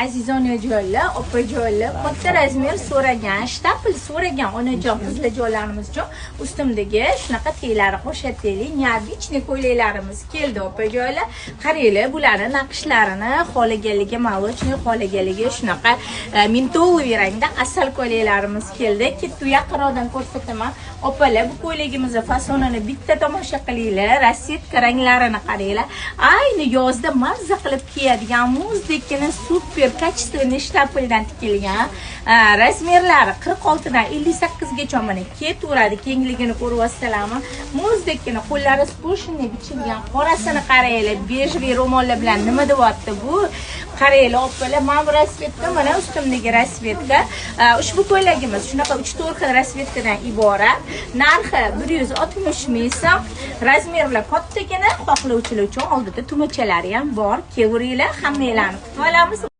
aziz onajonlar, opajonlar, katta razmer so'ragan, shtapl so'ragan onajon, qizlarjonlarimiz uchun ustimdagi shunaqa teylari qo'shateli, neobichniy ko'ylaklarimiz keldi opajonlar. Qaranglar, bularni naqshlarini xohlaganligi молочный, xohlaganligi shunaqa mintoviy rangda asal ko'ylaklarimiz keldi. Ketdi yaqinroqdan ko'rsataman. Opalar, bu ko'ylagimizning fasonini bitta tomosha qilinglar. Rassetka ranglarini qaranglar. Ayni yozda mazza qilib kiyadigan muzdekkina super качественный shtapeldan tikilgan. Razmerlari 46 dan 58 gacha mana ketaveradi. Kengligini ko'ryapsizlarmi? Muzdekkina qo'llari sposhinli bichilgan. Qorasini qaranglar, bejli ro'mollar bilan nima deyapti bu? Qaranglar opalar, mana bu rasvetka, mana ustimdagi rasvetka. Ushbu ko'ylagimiz shunaqa 3-4 xil rasvetkadan iborat. Narxi 160 ming so'm. Razmerlar kattagina, xohlovchilar uchun oldida tumachalari ham bor. Kelavringlar, hammanglarni kutib olamiz.